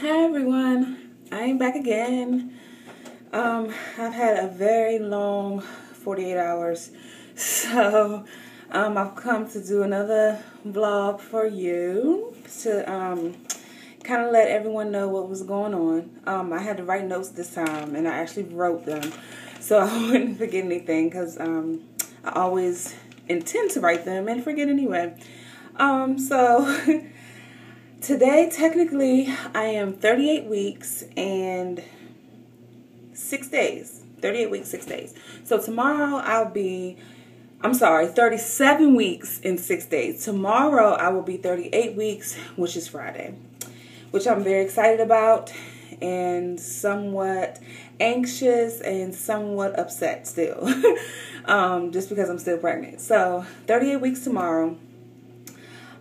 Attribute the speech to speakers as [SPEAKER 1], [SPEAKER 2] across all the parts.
[SPEAKER 1] Hi everyone, I am back again. I've had a very long 48 hours, so I've come to do another vlog for you to kind of let everyone know what was going on. I had to write notes this time, and I actually wrote them so I wouldn't forget anything because I always intend to write them and forget anyway. So today, technically, I am 38 weeks and 6 days. 38 weeks, 6 days. So tomorrow I'll be, 37 weeks and 6 days. Tomorrow I will be 38 weeks, which is Friday, which I'm very excited about and somewhat anxious and somewhat upset still, just because I'm still pregnant. So 38 weeks tomorrow.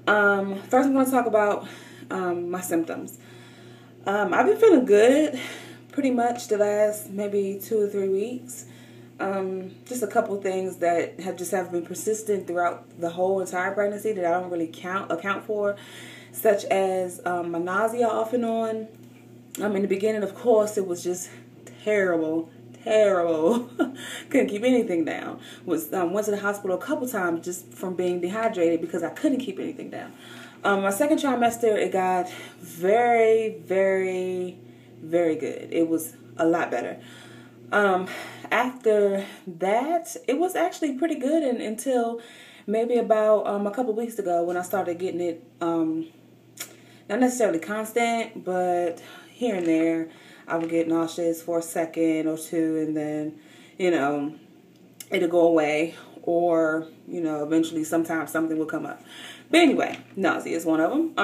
[SPEAKER 1] First I'm going to talk about my symptoms. I've been feeling good pretty much the last maybe 2 or 3 weeks. Just a couple things that have been persistent throughout the whole entire pregnancy that I don't really account for, such as my nausea off and on. In the beginning, of course, it was just terrible. Couldn't keep anything down. Went to the hospital a couple times just from being dehydrated because I couldn't keep anything down. My second trimester, it got very, very, very good. It was a lot better. After that, it was actually pretty good until maybe about a couple weeks ago when I started getting it, not necessarily constant, but here and there. I would get nauseous for a second or two, and then, it'll go away, or, eventually sometimes something will come up. But anyway, nausea is one of them.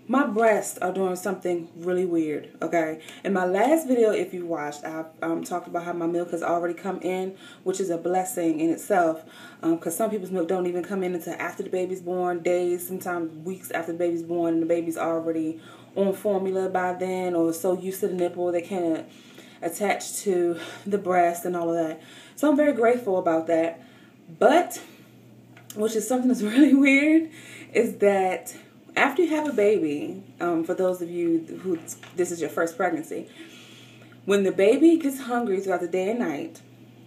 [SPEAKER 1] My breasts are doing something really weird, okay? In my last video, if you watched, I talked about how my milk has already come in, which is a blessing in itself, because some people's milk don't even come in until after the baby's born, days, sometimes weeks after the baby's born, and the baby's already on formula by then, or so used to the nipple they can't attach to the breast and all of that. So I'm very grateful about that. But, which is something that's really weird, is that after you have a baby, for those of you who this is your first pregnancy, when the baby gets hungry throughout the day and night,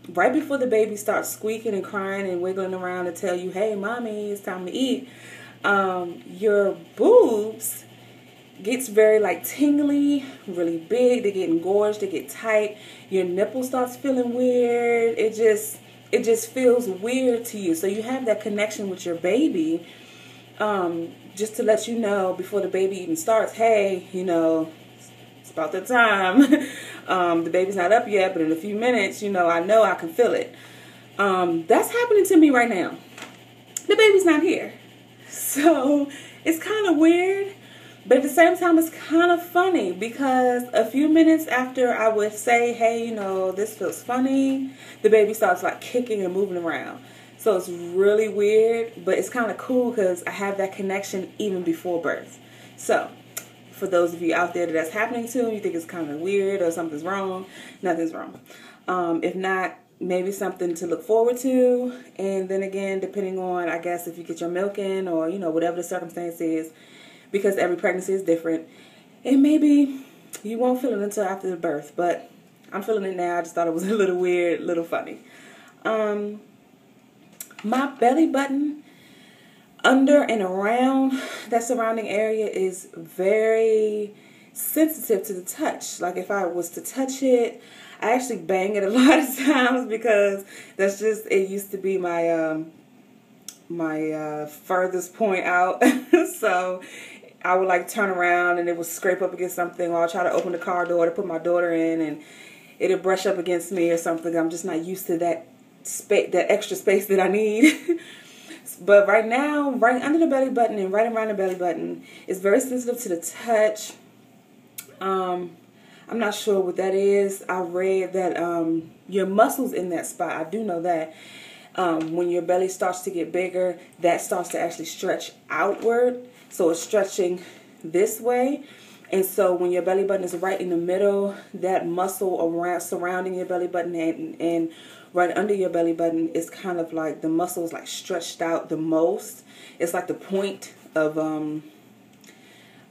[SPEAKER 1] right before the baby starts squeaking and crying and wiggling around to tell you, hey, mommy, it's time to eat, your boobs gets very tingly, really big. They get engorged, they get tight. Your nipple starts feeling weird. It just feels weird to you. So you have that connection with your baby, just to let you know before the baby even starts, hey, it's about that time. The baby's not up yet, but in a few minutes, I know I can feel it. That's happening to me right now. The baby's not here. So it's kind of weird. But at the same time, it's kind of funny because a few minutes after I would say, hey, this feels funny, the baby starts kicking and moving around. So it's really weird, but it's kind of cool because I have that connection even before birth. So for those of you out there that that's happening to, you think it's kind of weird or something's wrong, nothing's wrong. If not, maybe something to look forward to. And then again, depending on, I guess, if you get your milk in or, whatever the circumstance is, because every pregnancy is different. And maybe you won't feel it until after the birth, but I'm feeling it now. I just thought it was a little weird, a little funny. My belly button, under and around that surrounding area, is very sensitive to the touch. Like if I was to touch it, I actually bang it a lot of times because that's just, it used to be my furthest point out. So I would turn around and it would scrape up against something, or I'll try to open the car door to put my daughter in and it'll brush up against me or something. I'm just not used to that space, that extra space that I need. But right now, right under the belly button and right around the belly button, is very sensitive to the touch. I'm not sure what that is. I read that your muscles in that spot, I do know that, when your belly starts to get bigger, that starts to actually stretch outward. So it's stretching this way. And so when your belly button is right in the middle, that muscle surrounding your belly button and right under your belly button is kind of the muscle is stretched out the most. It's like the point of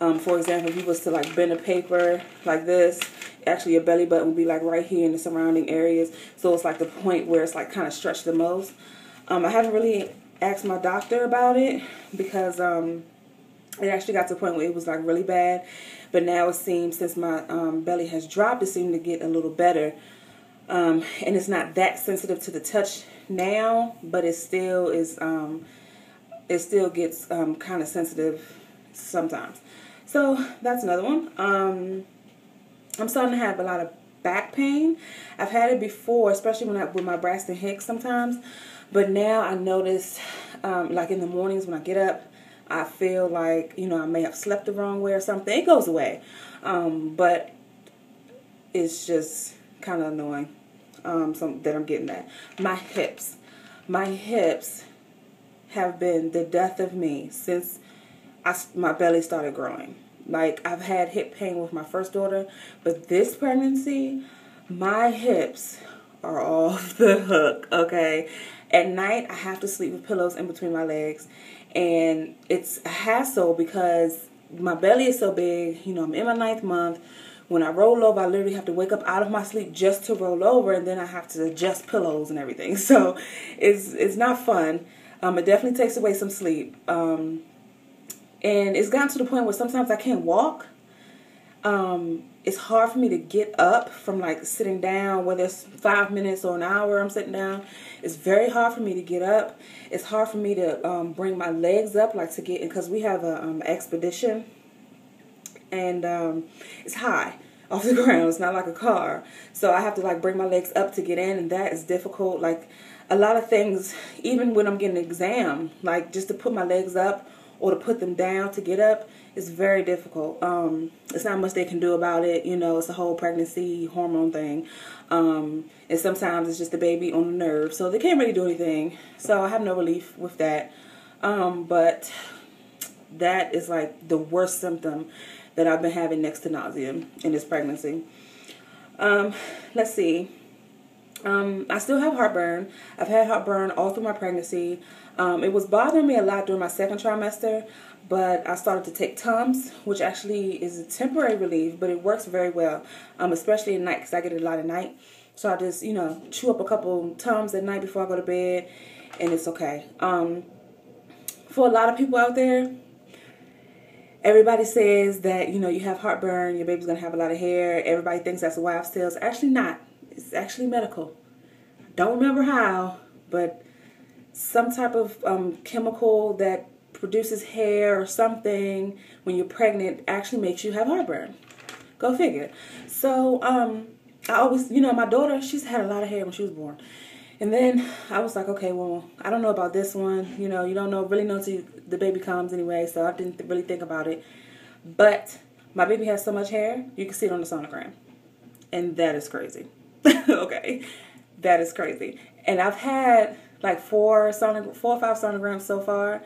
[SPEAKER 1] For example, if you was to like bend a paper like this, actually your belly button would be like right here in the surrounding areas. So it's like the point where it's like kind of stretched the most. I haven't really asked my doctor about it because it actually got to the point where it was like really bad. But now it seems, since my belly has dropped, it seemed to get a little better. And it's not that sensitive to the touch now, but it still is. It still gets kind of sensitive sometimes. So that's another one. I'm starting to have a lot of back pain. I've had it before, especially with my Braxton Hicks sometimes. But now I notice, like in the mornings when I get up, I feel like, you know, I may have slept the wrong way or something. It goes away. But it's just kind of annoying that I'm getting that. My hips have been the death of me since my belly started growing. Like, I've had hip pain with my first daughter, but this pregnancy, my hips are off the hook, okay? At night, I have to sleep with pillows in between my legs, and it's a hassle because my belly is so big. You know, I'm in my 9th month. When I roll over, I literally have to wake up out of my sleep just to roll over, and then I have to adjust pillows and everything. So it's not fun. It definitely takes away some sleep. And it's gotten to the point where sometimes I can't walk. It's hard for me to get up from like sitting down, whether it's 5 minutes or an hour I'm sitting down. It's very hard for me to get up. It's hard for me to bring my legs up, like to get in, because we have a expedition, and it's high off the ground. It's not like a car, so I have to like bring my legs up to get in, and that is difficult. Like a lot of things, even when I'm getting an exam, like just to put my legs up or to put them down to get up, it's very difficult. It's not much they can do about it. You know, it's a whole pregnancy hormone thing. And sometimes it's just the baby on the nerve. So they can't really do anything. So I have no relief with that. But that is like the worst symptom that I've been having next to nausea in this pregnancy. Let's see. I still have heartburn. I've had heartburn all through my pregnancy. It was bothering me a lot during my 2nd trimester, but I started to take Tums, which actually is a temporary relief, but it works very well, especially at night, because I get it a lot at night. So I just, you know, chew up a couple Tums at night before I go to bed, and it's okay. For a lot of people out there, everybody says that, you know, you have heartburn, your baby's going to have a lot of hair. Everybody thinks that's a wives' tale. It's actually not. It's actually medical. I don't remember how, but some type of chemical that produces hair or something when you're pregnant actually makes you have heartburn. Go figure. So I always, you know, my daughter, she's had a lot of hair when she was born. And then I was like, okay, well, I don't know about this one. You know, you don't really know until the baby comes anyway, so I didn't really think about it. But my baby has so much hair, you can see it on the sonogram. And that is crazy. Okay, that is crazy. And I've had like 4 or 5 sonograms so far,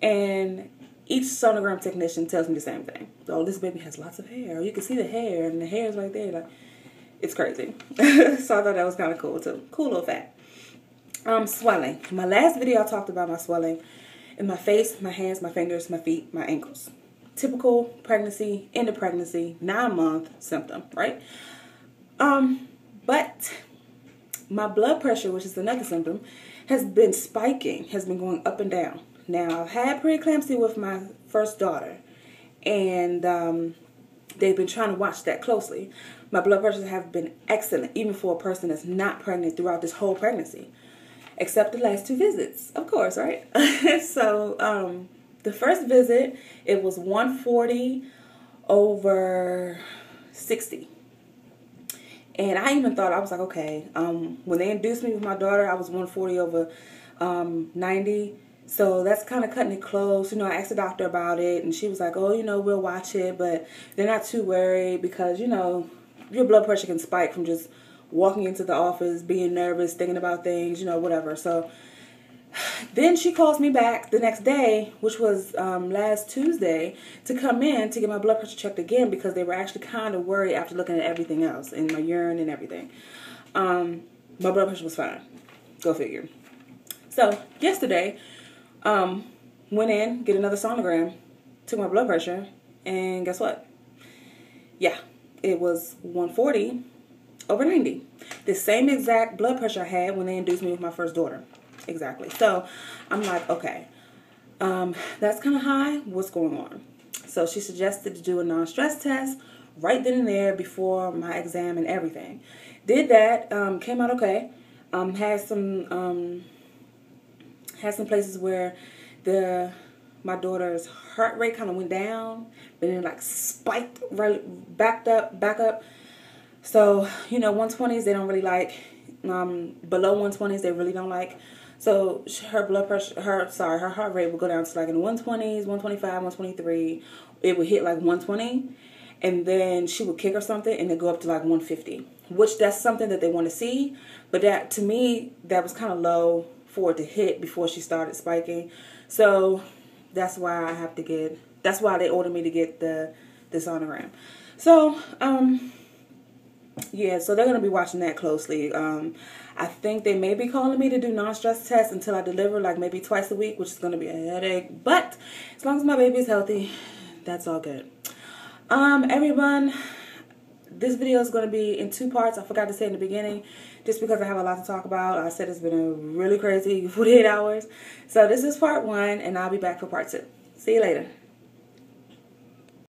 [SPEAKER 1] and each sonogram technician tells me the same thing. Oh, this baby has lots of hair. You can see the hair, and the hair is right there. Like, it's crazy. So I thought that was kind of cool too. Cool little fact. Swelling. In my last video, I talked about my swelling in my face, my hands, my fingers, my feet, my ankles. Typical pregnancy, end of pregnancy, 9-month symptom, right? But my blood pressure, which is another symptom, has been spiking, has been going up and down. Now, I've had preeclampsia with my first daughter, and they've been trying to watch that closely. My blood pressures have been excellent, even for a person that's not pregnant throughout this whole pregnancy, except the last 2 visits, of course, right? So, the first visit, it was 140/60. And I even thought, I was like, okay, when they induced me with my daughter, I was 140/90. So that's kind of cutting it close. You know, I asked the doctor about it, and she was like, oh, you know, we'll watch it, but they're not too worried because, you know, your blood pressure can spike from just walking into the office, being nervous, thinking about things, you know, whatever. So then she calls me back the next day, which was last Tuesday, to come in to get my blood pressure checked again because they were actually kind of worried after looking at everything else and my urine and everything. My blood pressure was fine. Go figure. So yesterday, went in, get another sonogram, took my blood pressure, and guess what? Yeah, it was 140/90. The same exact blood pressure I had when they induced me with my first daughter. Exactly. So I'm like, okay, that's kind of high. What's going on? So she suggested to do a non-stress test right then and there before my exam and everything. Did that. Came out okay. Had some places where my daughter's heart rate kind of went down, but then like spiked right back up. So 120s they don't really like. Below 120s they really don't like. So her blood pressure, her heart rate would go down to like in the 120s, 125, 123. It would hit like 120, and then she would kick or something, and it'd go up to like 150. Which that's something that they want to see, but that to me that was kind of low for it to hit before she started spiking. So that's why that's why they ordered me to get the sonogram. So yeah, so they're going to be watching that closely. I think they may be calling me to do non-stress tests until I deliver, like maybe twice a week, which is going to be a headache. But as long as my baby is healthy, that's all good. Everyone, this video is going to be in 2 parts. I forgot to say in the beginning, just because I have a lot to talk about. I said it's been a really crazy 48 hours. So this is part 1, and I'll be back for part 2. See you later.